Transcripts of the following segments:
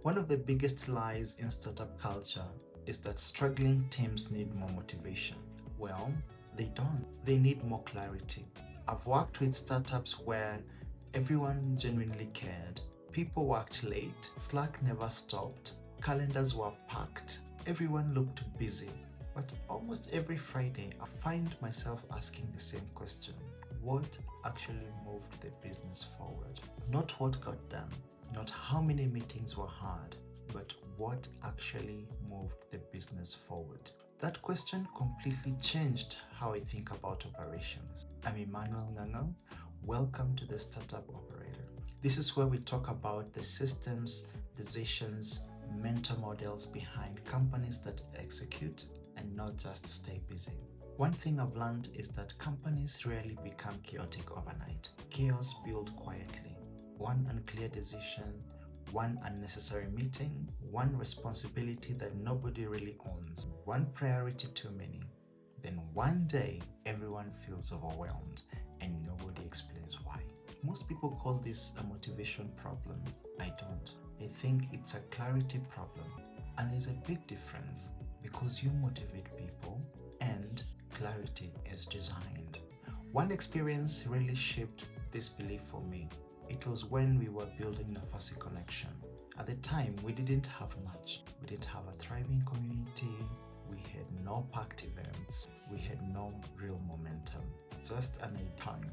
One of the biggest lies in startup culture is that struggling teams need more motivation. Well, they don't. They need more clarity. I've worked with startups where everyone genuinely cared. People worked late, Slack never stopped, calendars were packed, everyone looked busy. But almost every Friday, I find myself asking the same question. What actually moved the business forward? Not what got done, not how many meetings were had, but what actually moved the business forward. That question completely changed how I think about operations. I'm Emmanuel Nganga. Welcome to the Startup Operator. This is where we talk about the systems, decisions, mentor models behind companies that execute and not just stay busy. One thing I've learned is that companies rarely become chaotic overnight. Chaos builds quietly. One unclear decision, one unnecessary meeting, one responsibility that nobody really owns, one priority too many. Then one day, everyone feels overwhelmed and nobody explains why. Most people call this a motivation problem. I don't. I think it's a clarity problem. And there's a big difference because you motivate people and clarity is designed. One experience really shaped this belief for me. It was when we were building Nafasi Connection. At the time, we didn't have much. We didn't have a thriving community. We had no packed events. We had no real momentum. Just an time.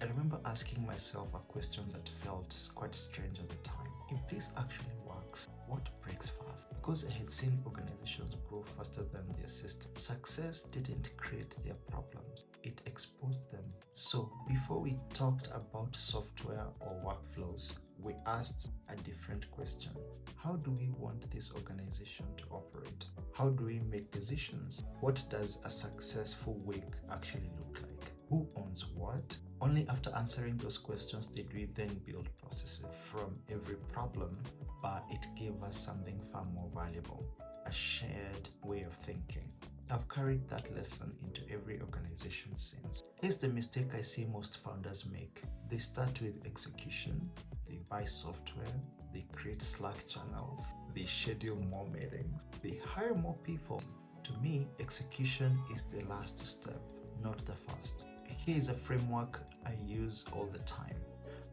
I remember asking myself a question that felt quite strange at the time. If this actually works, what breaks fast? Because I had seen organizations grow faster than their system. Success didn't create their problems, it exposed them. So before we talked about software or workflows, we asked a different question. How do we want this organization to operate? How do we make decisions? What does a successful week actually look like? Who owns what? Only after answering those questions did we then build processes from every problem, but it gave us something far more valuable, a shared way of thinking. I've carried that lesson into every organization since. Here's the mistake I see most founders make. They start with execution, they buy software, they create Slack channels, they schedule more meetings, they hire more people. To me, execution is the last step, not the first. Here is a framework I use all the time.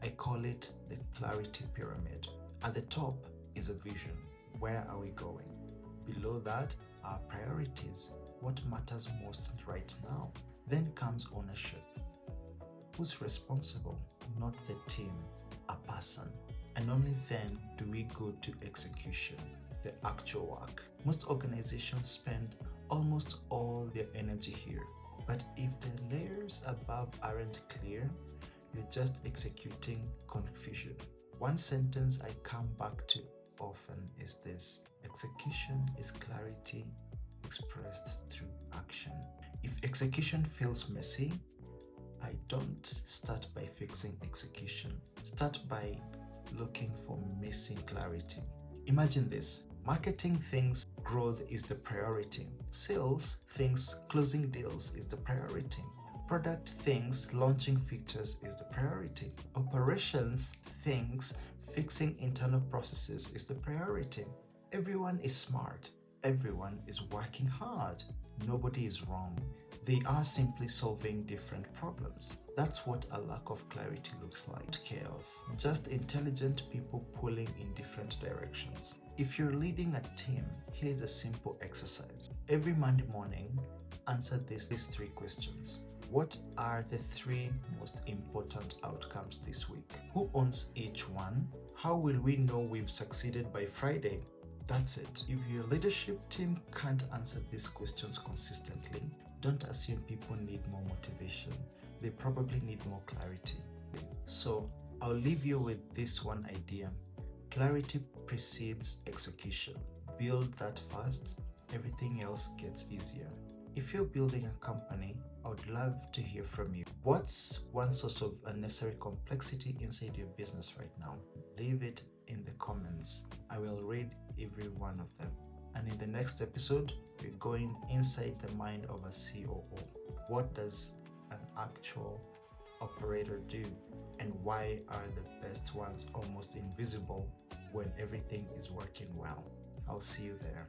I call it the clarity pyramid. At the top is a vision. Where are we going? Below that are priorities. What matters most right now? Then comes ownership. Who's responsible? Not the team, a person. And only then do we go to execution, the actual work. Most organizations spend almost all their energy here. But if the layers above aren't clear, you're just executing confusion. One sentence I come back to often is this: execution is clarity expressed through action. If execution feels messy, I don't start by fixing execution. Start by looking for missing clarity. Imagine this. Marketing thinks growth is the priority. Sales thinks closing deals is the priority. Product thinks launching features is the priority. Operations thinks fixing internal processes is the priority. Everyone is smart. Everyone is working hard. Nobody is wrong. They are simply solving different problems. That's what a lack of clarity looks like. Chaos. Just intelligent people pulling in different directions. If you're leading a team, here's a simple exercise. Every Monday morning, answer these three questions. What are the three most important outcomes this week? Who owns each one? How will we know we've succeeded by Friday? That's it. If your leadership team can't answer these questions consistently, don't assume people need more motivation. They probably need more clarity. So I'll leave you with this one idea. Clarity precedes execution. Build that first, everything else gets easier. If you're building a company, I would love to hear from you. What's one source of unnecessary complexity inside your business right now? Leave it in the comments. I will read every one of them. And in the next episode, we're going inside the mind of a COO. What does an actual operator do? And why are the best ones almost invisible when everything is working well. I'll see you there.